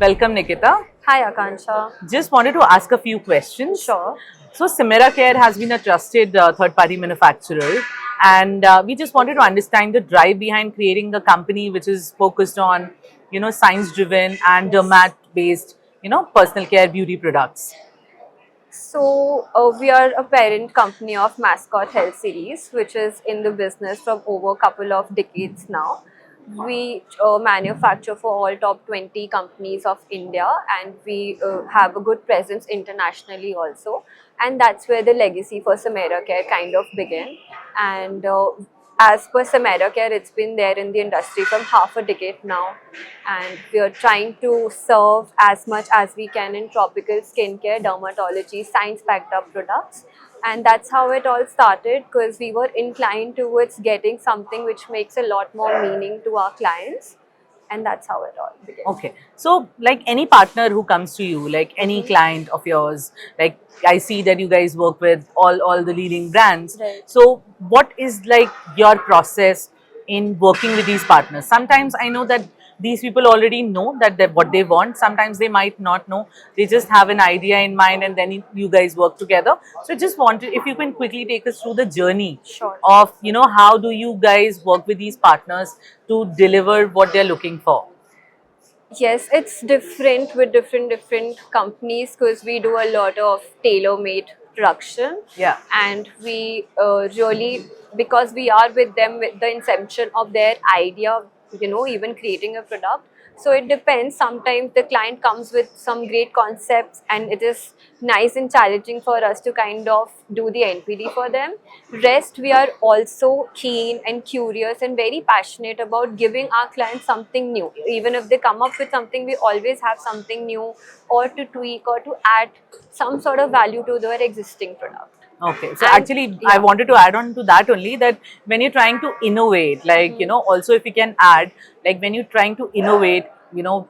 Welcome, Nikita. Hi, Akansha. Just wanted to ask a few questions. Sure. So, Simera Care has been a trusted third-party manufacturer, and we just wanted to understand the drive behind creating a company which is focused on, science-driven and dermat-based, personal care beauty products. So, we are a parent company of Mascot Health Series, which is in the business from over a couple of decades now. We manufacture for all top 20 companies of India, and we have a good presence internationally also. And that's where the legacy for Samera Care kind of began. And as per Samera Care, it's been there in the industry from half a decade now, and we are trying to serve as much as we can in tropical skincare, dermatology, science backed up products. And that's how it all started, because we were inclined towards getting something which makes a lot more meaning to our clients, and that's how it all began. Okay. So, like any partner who comes to you, like any client of yours, like I see that you guys work with all the leading brands. Right. So, what is like your process in working with these partners? Sometimes I know that these people already know that what they want. Sometimes they might not know. They just have an idea in mind, and then you guys work together. So, just wanted if you can quickly take us through the journey Sure. of how do you guys work with these partners to deliver what they're looking for. Yes, it's different with different companies, because we do a lot of tailor-made production. Yeah. And we really, because we are with them with the inception of their idea, even creating a product. So it depends. Sometimes the client comes with some great concepts, and it is nice and challenging for us to kind of do the NPD for them. Rest, we are also keen and curious and very passionate about giving our clients something new. Even if they come up with something, we always have something new or to tweak or to add some sort of value to their existing product. Okay, so And actually, I wanted to add on to that only that when you're trying to innovate, like, also if you can add, like when you're trying to innovate,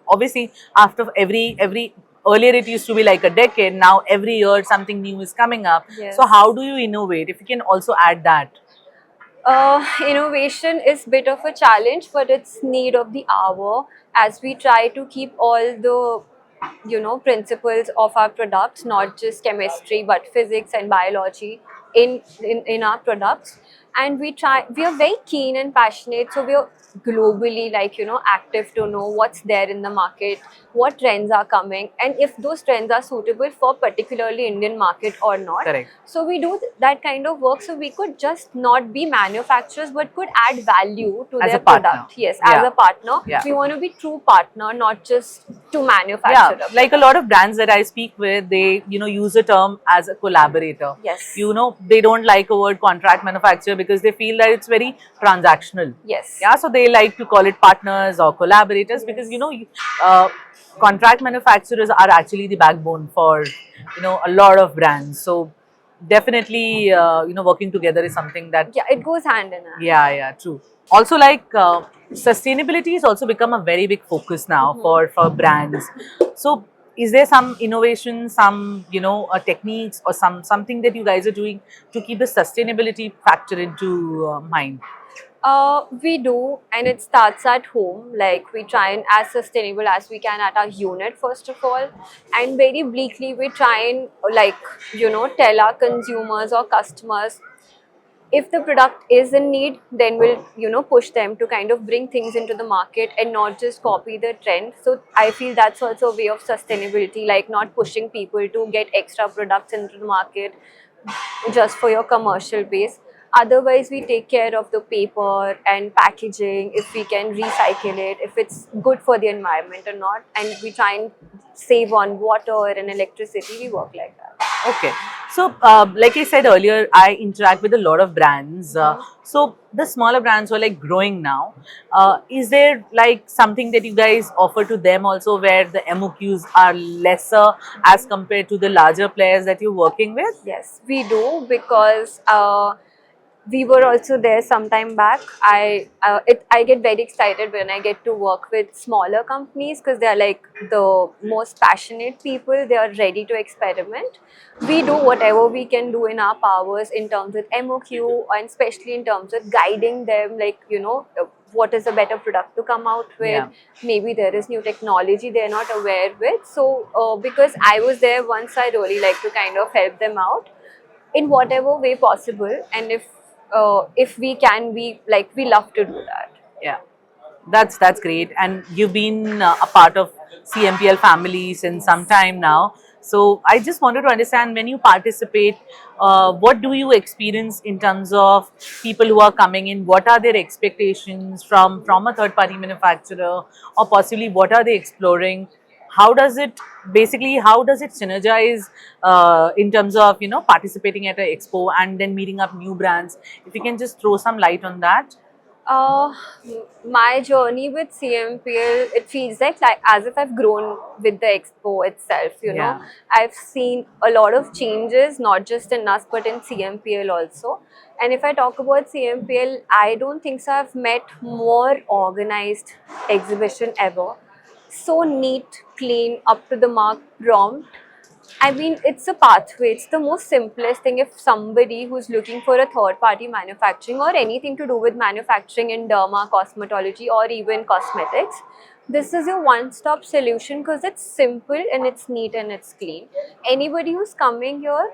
obviously after every earlier it used to be like a decade, now every year something new is coming up. Yes. So how do you innovate? If you can also add that. Innovation is bit of a challenge, but it's need of the hour, as we try to keep all the principles of our products, not just chemistry but physics and biology in our products. And we are very keen and passionate, so we are globally, like, active to know what's there in the market, what trends are coming, and if those trends are suitable for particularly Indian market or not. Correct. So we do that kind of work, so we could just not be manufacturers but could add value to As their a partner. product. Yes, Yeah. as a partner. Yeah. We want to be true partner, not just to manufacture. Yeah, like a lot of brands that I speak with, they use a term as a collaborator. Yes. They don't like a word contract manufacturer because they feel that it's very transactional. Yes. Yeah, so they like to call it partners or collaborators because contract manufacturers are actually the backbone for a lot of brands. So definitely working together is something that Yeah, it goes hand in hand. yeah, true. Also, like sustainability has also become a very big focus now for brands. So, is there some innovation, some techniques, or something that you guys are doing to keep the sustainability factor into mind? We do, and it starts at home. Like, we try and as sustainable as we can at our unit first of all, and very bleakly we try and, like, tell our consumers or customers, if the product is in need, then we'll push them to kind of bring things into the market and not just copy the trend. So I feel that's also a way of sustainability, like not pushing people to get extra products into the market just for your commercial base. Otherwise, we take care of the paper and packaging, if we can recycle it, if it's good for the environment or not, and we try and save on water and electricity. We work like that. Okay. So, like I said earlier, I interact with a lot of brands. So, the smaller brands are like growing now. Is there like something that you guys offer to them also where the MOQs are lesser as compared to the larger players that you're working with? Yes, we do, because we were also there some time back. I get very excited when I get to work with smaller companies, because they are like the most passionate people. They are ready to experiment. We do whatever we can do in our powers in terms of MOQ, and especially in terms of guiding them, like, what is a better product to come out with. Yeah. Maybe there is new technology they're not aware with. So because I was there once, I really like to kind of help them out in whatever way possible. And if we can, we love to do that. Yeah, that's great. And you've been a part of CMPL family since some time now. So I just wanted to understand, when you participate, what do you experience in terms of people who are coming in? What are their expectations from a third party manufacturer, or possibly what are they exploring? How does it how does it synergize in terms of participating at an expo and then meeting up new brands? If you can just throw some light on that. Uh, my journey with CMPL, it feels like as if I've grown with the expo itself, you know. Yeah. I've seen a lot of changes, not just in us, but in CMPL also. And if I talk about CMPL, I don't think so I've met more organized exhibition ever. So neat, clean, up to the mark, prompt. I mean, it's a pathway. It's the most simplest thing. If somebody who's looking for a third party manufacturing or anything to do with manufacturing in derma, cosmetology, or even cosmetics, this is your one stop solution because it's simple and it's neat and it's clean. Anybody who's coming here,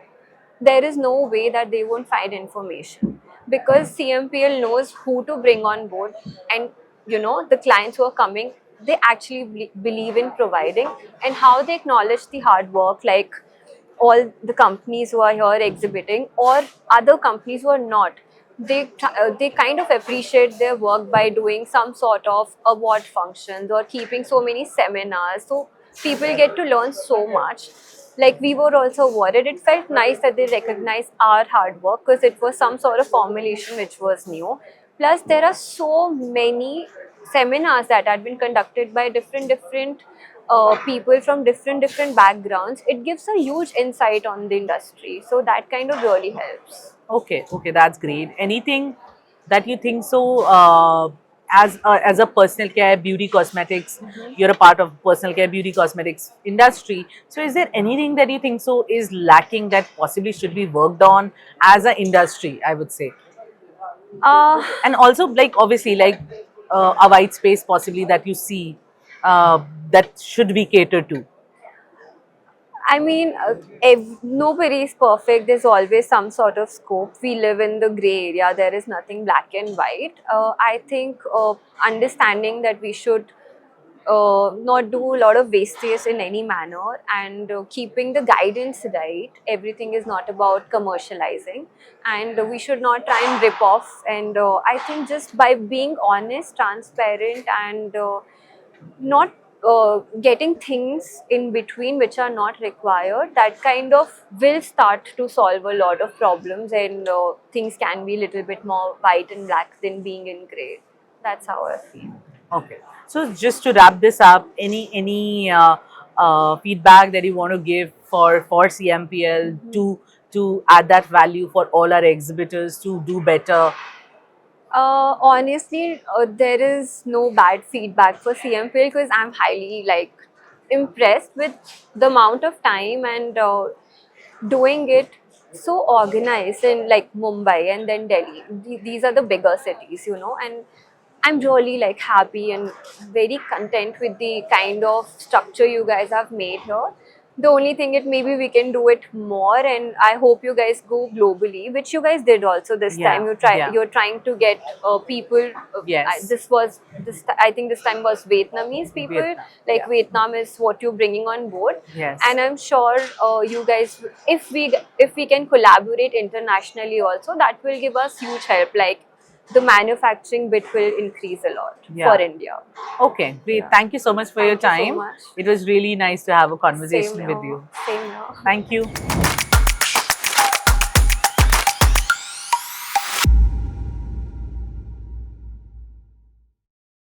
there is no way that they won't find information because CMPL knows who to bring on board, and you know the clients who are coming, they actually believe in providing, and how they acknowledge the hard work, like all the companies who are here exhibiting or other companies who are not, they kind of appreciate their work by doing some sort of award functions or keeping so many seminars, so people get to learn so much. Like we were also awarded, it felt nice that they recognized our hard work because it was some sort of formulation which was new. Plus there are so many seminars that had been conducted by different people from different backgrounds. It gives a huge insight on the industry, so that kind of really helps. Okay, okay, that's great. Anything that you think so, as a personal care beauty cosmetics, you're a part of personal care beauty cosmetics industry. So is there anything that you think so is lacking that possibly should be worked on as an industry, I would say? uh, And also, like, obviously, like, a white space possibly that you see that should be catered to. I mean, nobody is perfect. There's always some sort of scope. We live in the gray area. There is nothing black and white. I think understanding that we should not do a lot of wastage in any manner, and keeping the guidance right. Everything is not about commercializing, and we should not try and rip off. And I think just by being honest, transparent, and not getting things in between which are not required, that kind of will start to solve a lot of problems, and things can be a little bit more white and black than being in gray. That's how I feel. Okay. So just to wrap this up, any feedback that you want to give for CMPL to add that value for all our exhibitors to do better? Honestly, there is no bad feedback for CMPL because I'm highly impressed with the amount of time and doing it so organized in like Mumbai and then Delhi. These are the bigger cities, you know, and I'm really happy and very content with the kind of structure you guys have made here. The only thing is maybe we can do it more, and I hope you guys go globally, which you guys did also this Yeah, time. yeah. You're trying to get people. Yes. I think this time was Vietnamese people. Vietnam, yeah. Vietnam is what you're bringing on board. Yes. And I'm sure you guys, if we can collaborate internationally also, that will give us huge help. Like the manufacturing bit will increase a lot Yeah. for India. Okay, great. Yeah. Thank you so much for your Thank you so time. much. It was really nice to have a conversation Same with here. you. Same here. Thank you.